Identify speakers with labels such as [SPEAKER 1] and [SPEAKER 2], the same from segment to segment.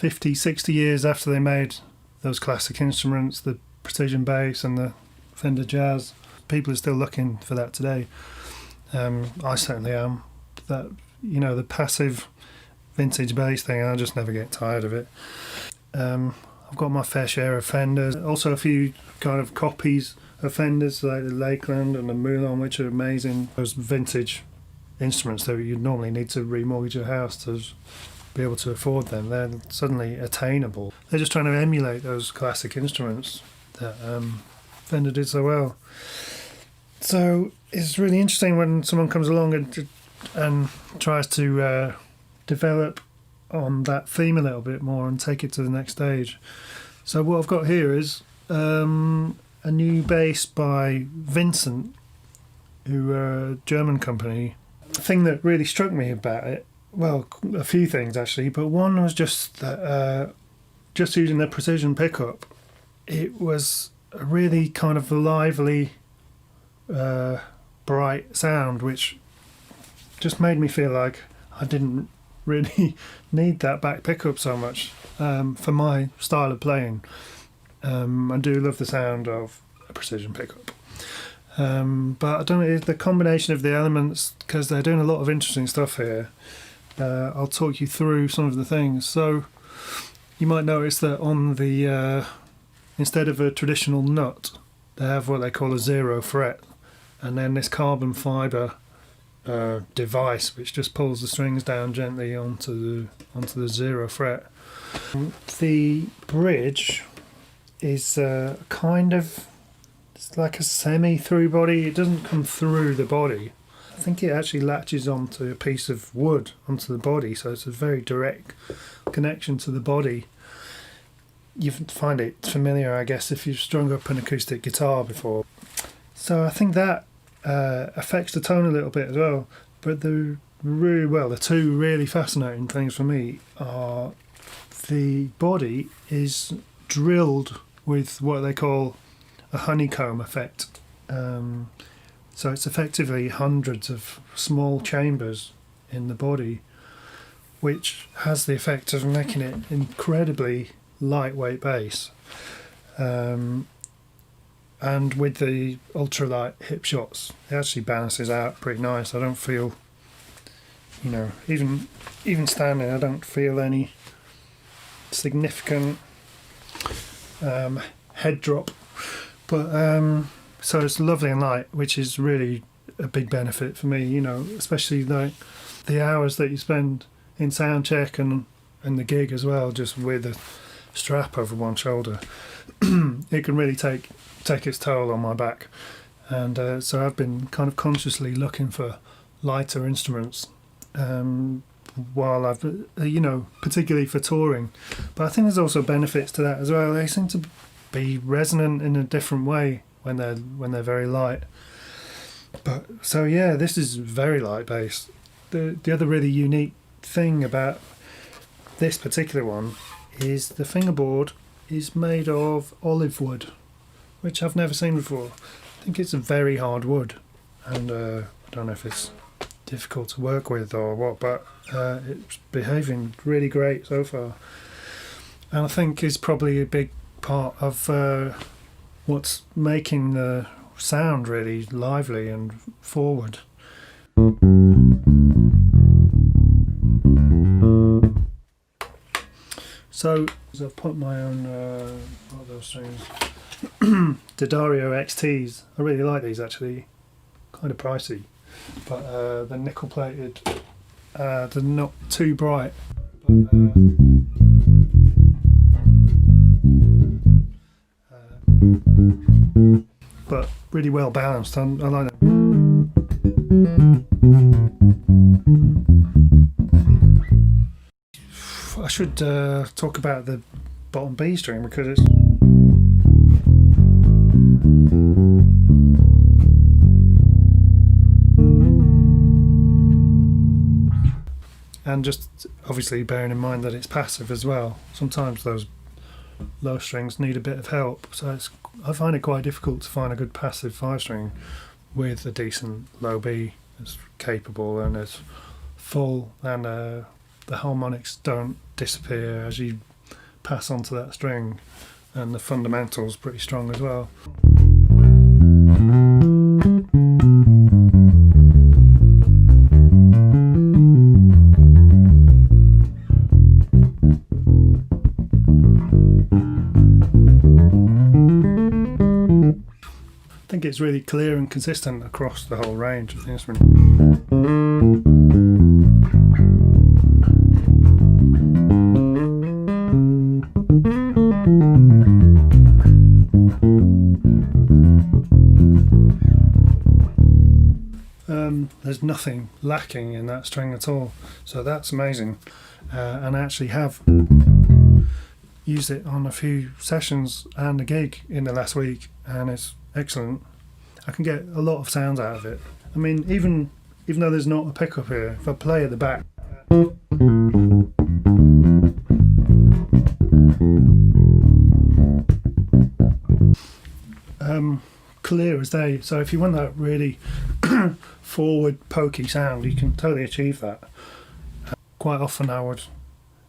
[SPEAKER 1] 50, 60 years after they made those classic instruments, the precision bass and the Fender Jazz. People are still looking for that today. I certainly am. That, you know, the passive vintage bass thing, I just never get tired of it. I've got my fair share of Fenders. Also a few kind of copies of Fenders, like the Lakeland and the Moulin, which are amazing. Those vintage instruments that you'd normally need to remortgage your house to be able to afford them. They're suddenly attainable. They're just trying to emulate those classic instruments that Fender did so well. So it's really interesting when someone comes along and tries to develop on that theme a little bit more and take it to the next stage. So what I've got here is a new bass by Vincent, who are a German company. The thing that really struck me about it, well, a few things actually, but one was just that just using the precision pickup, it was a really kind of lively, bright sound, which just made me feel like I didn't really need that back pickup so much for my style of playing. I do love the sound of a precision pickup, but I don't know, the combination of the elements, because they're doing a lot of interesting stuff here. I'll talk you through some of the things. So you might notice that on the instead of a traditional nut, they have what they call a 0 fret, and then this carbon fibre device which just pulls the strings down gently onto the 0 fret. The bridge is kind of, it's like a semi-through body. It doesn't come through the body. I think it actually latches onto a piece of wood onto the body, so it's a very direct connection to the body. You find it familiar, I guess, if you've strung up an acoustic guitar before. So I think that affects the tone a little bit as well. But the two really fascinating things for me are the body is drilled with what they call a honeycomb effect. So it's effectively hundreds of small chambers in the body, which has the effect of making it incredibly lightweight bass. And with the ultralight hip shots, it actually balances out pretty nice. I don't feel, even standing, I don't feel any significant head drop. But so it's lovely and light, which is really a big benefit for me, especially like the hours that you spend in sound check and the gig as well, just with a strap over one shoulder. It can really take its toll on my back, and so I've been kind of consciously looking for lighter instruments while I've particularly for touring. But I think there's also benefits to that as well. They seem to be resonant in a different way when they're very light. But so yeah, this is very light bass. The other really unique thing about this particular one is the fingerboard is made of olive wood, which I've never seen before. I think it's a very hard wood, and I don't know if it's difficult to work with or what, but it's behaving really great so far. And I think is probably a big part of what's making the sound really lively and forward. So I've put my own what are those strings? D'Addario XTs. I really like these actually. Kind of pricey, but they're nickel plated. They're not too bright. But really well balanced. I like them. I should talk about the bottom B string because it's and just obviously bearing in mind that it's passive as well. Sometimes those low strings need a bit of help, so I find it quite difficult to find a good passive 5-string with a decent low B that's capable and is full, and the harmonics don't disappear as you pass on to that string, and the fundamentals pretty strong as well. I think it's really clear and consistent across the whole range of the instrument. There's nothing lacking in that string at all, so that's amazing. And I actually have used it on a few sessions and a gig in the last week, and it's excellent. I can get a lot of sounds out of it. I mean, even though there's not a pickup here, if I play at the back, clear as day. So if you want that really forward pokey sound, you can totally achieve that. Quite often I would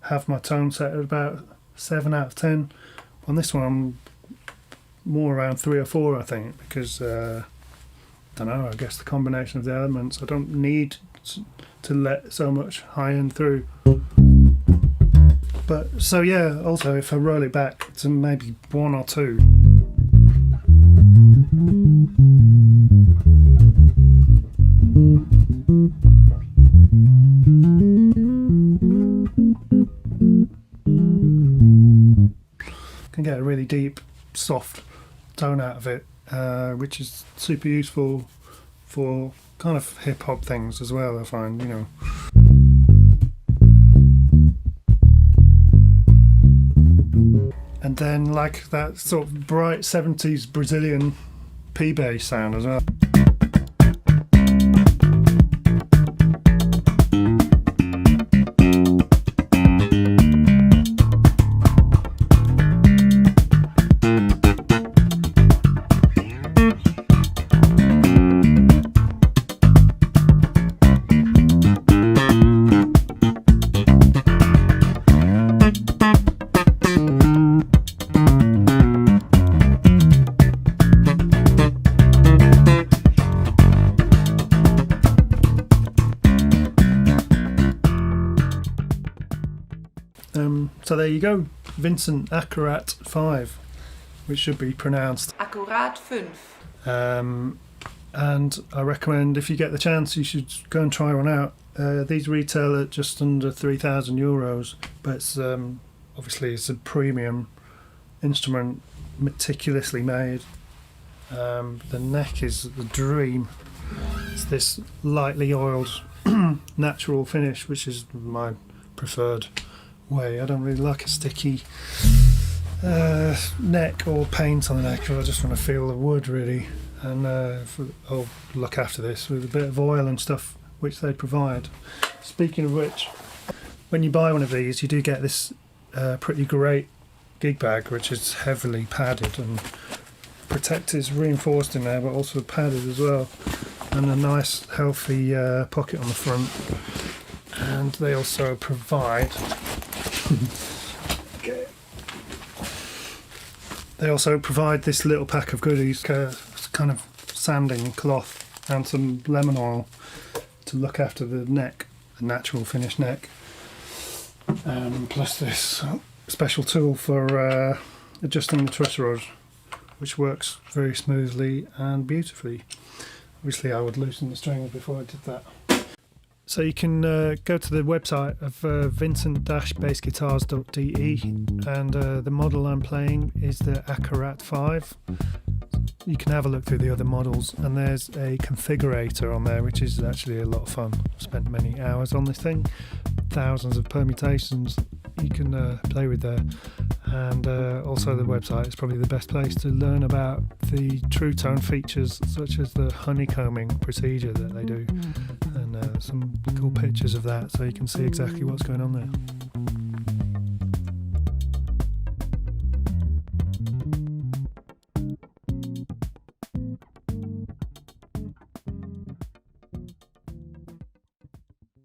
[SPEAKER 1] have my tone set at about 7 out of 10. On this one I'm more around 3 or 4, I think, because I don't know, I guess the combination of the elements, I don't need to let so much high end through. But so yeah, also if I roll it back to maybe 1 or 2, can get a really deep, soft tone out of it, which is super useful for kind of hip hop things as well, I find, you know. And then like that sort of bright 70s Brazilian P-bass sound as well. So there you go, Vincent Akkurat 5, which should be pronounced
[SPEAKER 2] Akkurat 5.
[SPEAKER 1] And I recommend, if you get the chance, you should go and try one out. These retail at just under €3,000, but it's, obviously it's a premium instrument, meticulously made. The neck is the dream. It's this lightly oiled natural finish, which is my preferred way. I don't really like a sticky neck or paint on the neck. I just want to feel the wood really, and I'll look after this with a bit of oil and stuff which they provide. Speaking of which, when you buy one of these you do get this pretty great gig bag, which is heavily padded, and protect is reinforced in there but also padded as well, and a nice healthy pocket on the front. And they also provide this little pack of goodies, kind of sanding cloth and some lemon oil to look after the neck, the natural finish neck, plus this special tool for adjusting the truss rod, which works very smoothly and beautifully. Obviously I would loosen the strings before I did that. So you can go to the website of vincent-bassguitars.de, and the model I'm playing is the Akkurat 5. You can have a look through the other models, and there's a configurator on there which is actually a lot of fun. I've spent many hours on this thing, thousands of permutations you can play with there. And also the website is probably the best place to learn about the true tone features, such as the honeycombing procedure that they do, and some cool pictures of that, so you can see exactly what's going on there.